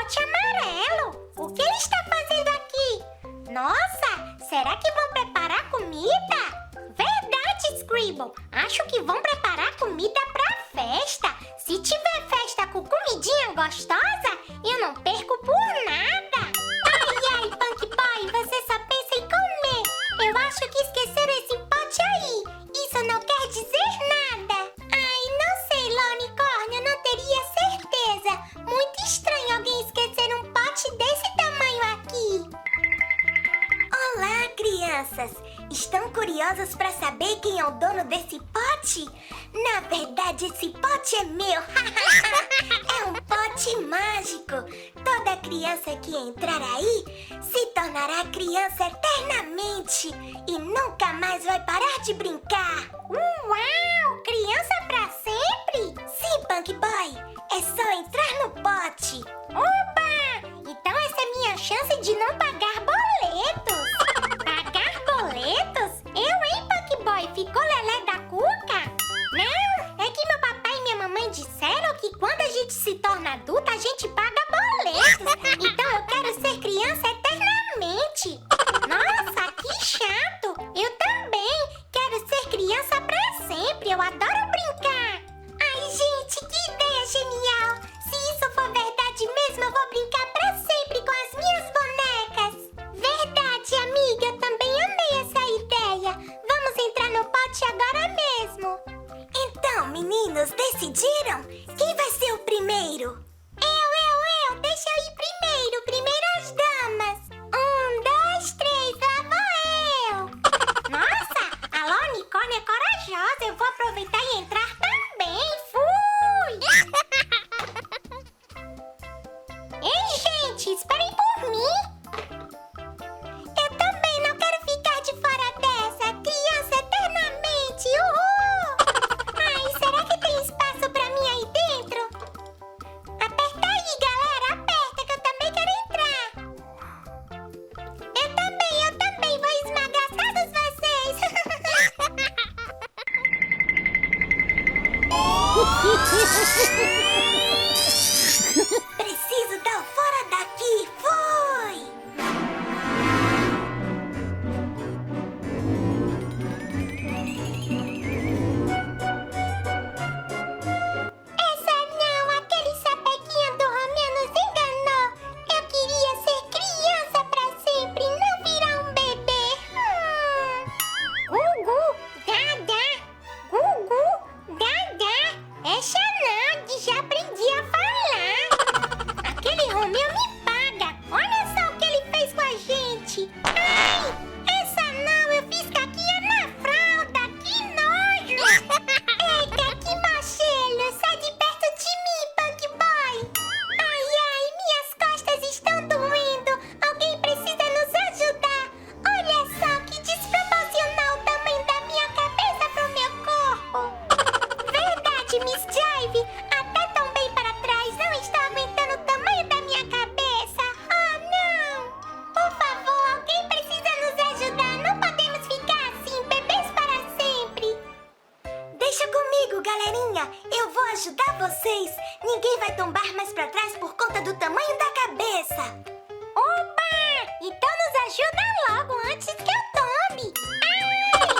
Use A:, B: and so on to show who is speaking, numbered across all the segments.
A: pote amarelo. O que ele está fazendo aqui? Nossa, será que vão preparar comida? Verdade, Scribble. Acho que vão preparar comida pra festa. Se tiver festa com comidinha gostosa, eu não perco por nada. Ai, Punk Boy, você só pensa em comer. Eu acho que esqueceram esse pote aí. Isso não quer dizer nada. Ai, não sei, Launicórnio, não teria certeza. Muito estranho alguém esquecer um pote desse tamanho aqui.
B: Olá, crianças! Estão curiosas para saber quem é o dono desse pote? Na verdade, esse pote é meu! É um pote mágico! Toda criança que entrar aí se tornará criança eternamente e nunca mais vai parar de brincar!
A: Uau! Criança pra sempre?
B: Sim, Punk Boy! É só entrar no pote!
A: Opa! Então essa é minha chance de não pagar boletos! Pagar boletos? Eu, hein, Punk Boy? Ficou lelé da cuca? Não, é que meu papai e minha mamãe disseram que quando a gente se torna adulta, a gente paga boletos. Então eu quero ser criança eternamente. Nossa, que chato! Eu também quero ser criança pra sempre. Eu adoro brincar. Ai, gente, que ideia genial! Se isso for verdade mesmo, eu vou brincar pra sempre com as minhas bonecas. Verdade, amiga, eu também amei essa ideia. Vamos entrar no pote agora mesmo.
B: Então, meninos, decidiram? Quem vai ser o primeiro?
A: Eu. Deixa eu ir primeiro. Primeiro as damas. 1, 2, 3, lá vou eu. Nossa, a Launicórnio é corajosa. Eu vou aproveitar e entrar também. Fui! Ei, gente, esperem por mim. Eu também não quero ficar de fora dessa. Criança eternamente. Uhul! Ai, será que tem espaço pra mim aí dentro? Aperta aí, galera. Aperta que eu também quero entrar. Eu também. Vou esmagar todos vocês.
B: Preciso dar fora daqui! Fui!
A: Essa não, aquele sapequinho do Romeu nos enganou. Eu queria ser criança pra sempre, não virar um bebê. Gugu, Dada, Gugu, Dada. Essa não, que já aprendi a falar. Aquele Romeu me paga. Olha só o que ele fez com a gente. Ai, essa não, eu fiz caquinha na fralda. Que nojo. Eita, que machelho. Sai de perto de mim, Punk Boy. Ai, minhas costas estão doendo. Alguém precisa nos ajudar. Olha só que desproporcional o tamanho da minha cabeça pro meu corpo. Verdade, Miss Jive. Até tombei para trás. Não estou aguentando o tamanho da minha cabeça. Oh, não. Por favor, alguém precisa nos ajudar. Não podemos ficar assim, bebês para sempre.
B: Deixa comigo, galerinha! Eu vou ajudar vocês! Ninguém vai tombar mais pra trás por conta do tamanho da cabeça!
A: Opa! Então nos ajuda logo antes que eu tombe. Ai!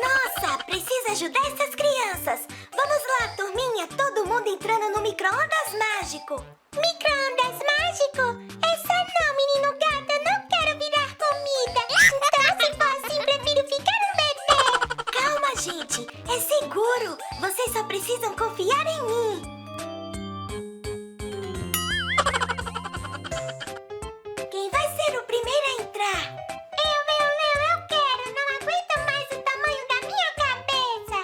B: Nossa, precisa ajudar essas crianças! Vamos lá, turminha! Todo mundo entrando no Microondas Mágico!
A: Microondas Mágico? Essa não, menino gato, eu não quero virar comida. Então, se for assim, prefiro ficar um bebê.
B: Calma, gente! É seguro! Vocês só precisam confiar em mim! Quem vai ser o primeiro a entrar?
A: Eu quero. Não aguento mais o tamanho da minha cabeça.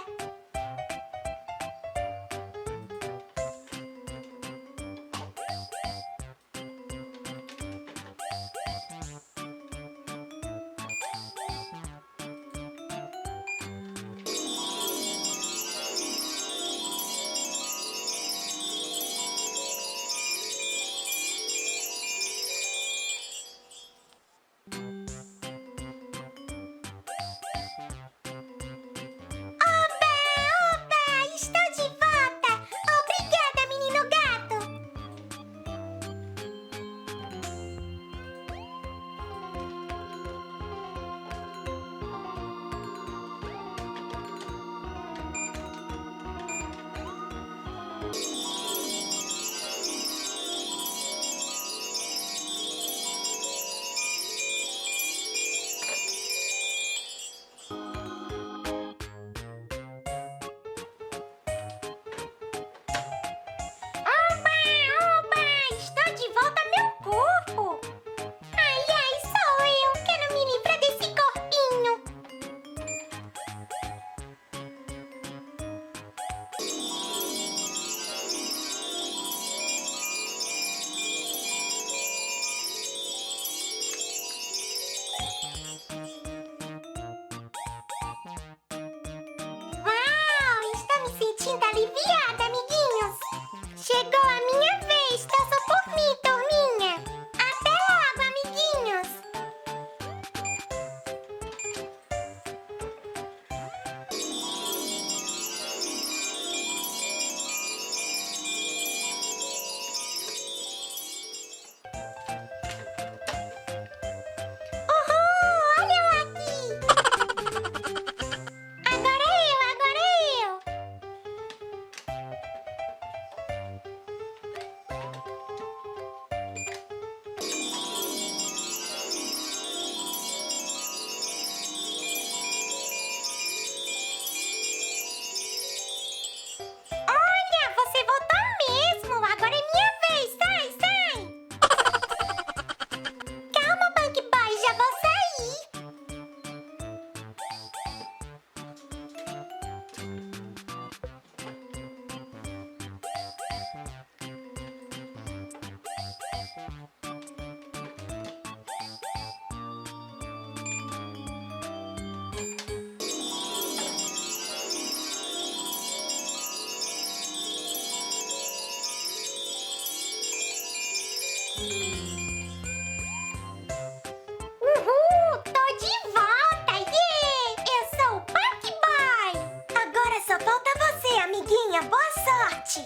B: fadinha, boa sorte!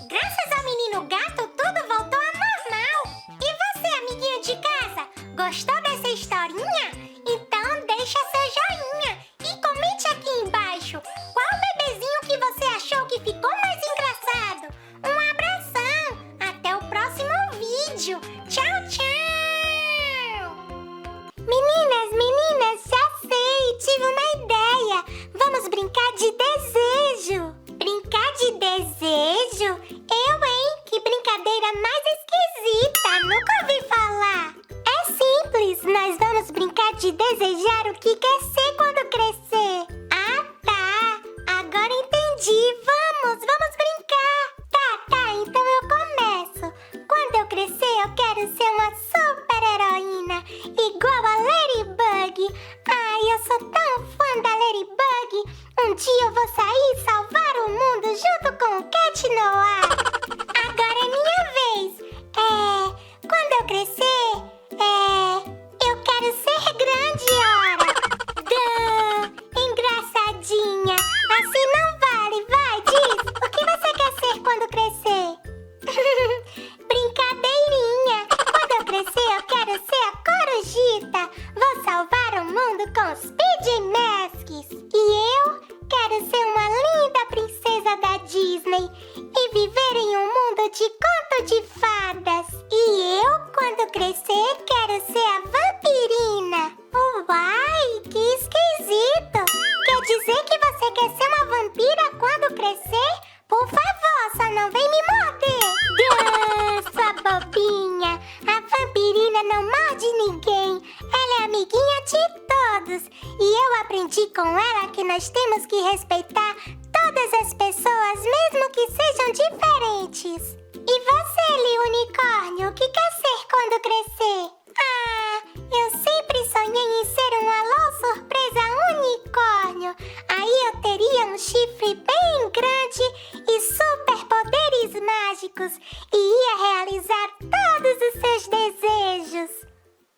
A: Graças ao menino gato, tudo voltou ao normal. E você, amiguinho de casa, gostou dessa historinha? Então deixa seu joinha e comente aqui embaixo qual bebezinho que você achou que ficou mais engraçado. Um abração, até o próximo vídeo. Tchau, tchau! Meninas, já sei, tive uma ideia. Vamos brincar de desejo. Brincar de desejo? Eu, hein? Que brincadeira mais esquisita! Nunca ouvi falar! É simples, nós vamos brincar de desejar o que quer ser quando crescer. Ah, tá! Agora entendi! Vamos brincar! Tá, então eu começo. Quando eu crescer, eu quero ser uma super-heroína, igual a Ladybug. Ai, eu sou tão fã da Ladybug! Um dia eu vou sair e salvar o mundo junto com o Cat Noir. Agora é minha vez. Quando eu crescer, eu quero ser grande, ora. Engraçadinha. Assim não vale, vai, diz. O que você quer ser quando crescer? Brincadeirinha. Quando eu crescer, eu quero ser a Corujita. Vou salvar o mundo com os Speed Masks. E eu quero ser uma linda princesa da Disney e viver em um mundo de conto de fadas. E eu, quando crescer, quero ser a vampirina. Uai, que esquisito! Quer dizer que você quer ser uma vampira quando crescer? Por favor, só não vem me morder. Sua bobinha, a vampirina não morde ninguém. Ela é amiguinha de todos. E eu aprendi com ela que nós temos que respeitar todas as pessoas, mesmo que sejam diferentes. E você, Li Unicórnio, o que quer ser quando crescer? Ah, eu sempre sonhei em ser um alô surpresa unicórnio. Aí eu teria um chifre bem grande e superpoderes mágicos e ia realizar todos os seus desejos.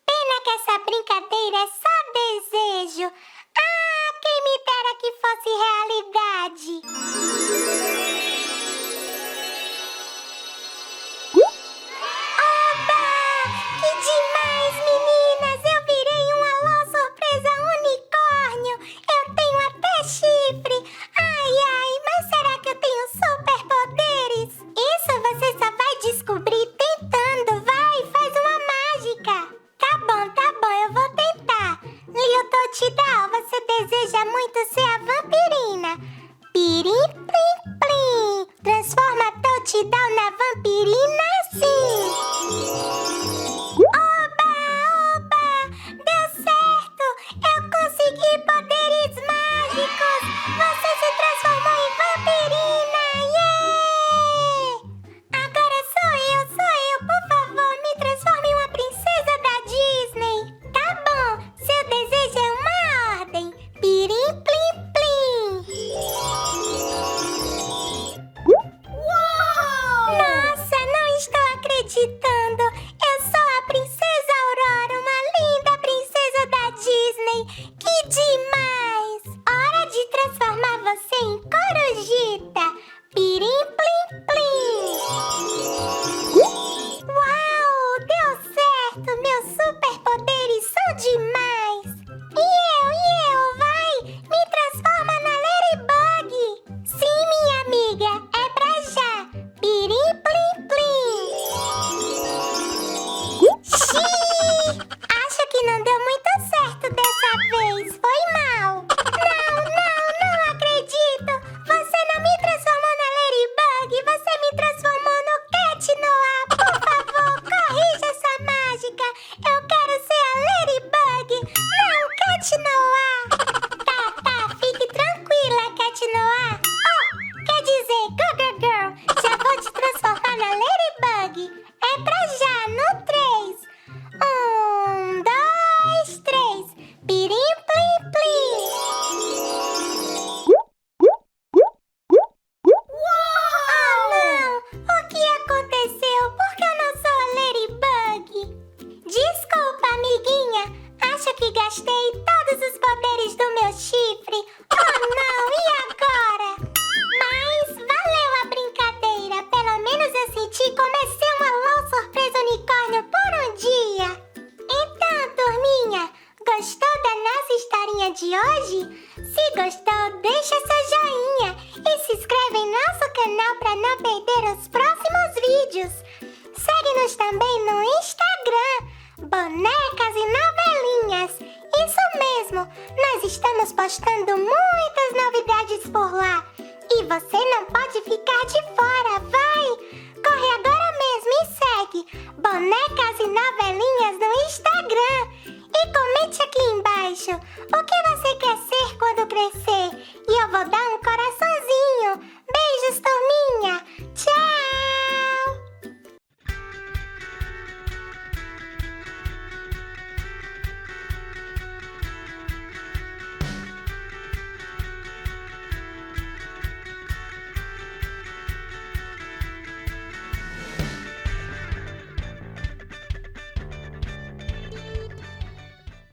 A: Pena que essa brincadeira é só desejo. Ah, quem me dera que fosse realidade. Oba! Que demais, meninas! Eu virei um alô surpresa unicórnio. Eu tenho até chifre. Ai, mas será que eu tenho superpoderes? Isso você só vai descobrir tentando. Vai, faz uma mágica. Tá bom, eu vou tentar. Lio Totidal, você deseja muito ser a vampirina. Pirim, plim, plim. Transforma Totidal na vampirina, sim. Oba! Deu certo! Eu consegui poderes mágicos! Você se transformou em vampirina! Yeah! Agora sou eu! Por favor, me transforme em uma princesa da Disney! Tá bom! Seu desejo é uma ordem! Pirim, plim, plim! Uou! Nossa, não estou acreditando! Eu sou a Princesa Aurora, uma linda princesa da Disney! Que demais! Hora de transformar você em Corujita! Pirim, plim, plim! Uau! Deu certo! Meus superpoderes são demais! E eu, vai! Me transforma na Ladybug! Sim, minha amiga! É pra já! Pirim, plim, plim! Xiii! Acho que não deu muito certo dessa vez. Foi mal. Não acredito. Você não me transformou na Ladybug. Você me inscreva em nosso canal para não perder os próximos vídeos. Segue-nos também no Instagram, Bonecas e Novelinhas. Isso mesmo, nós estamos postando muitas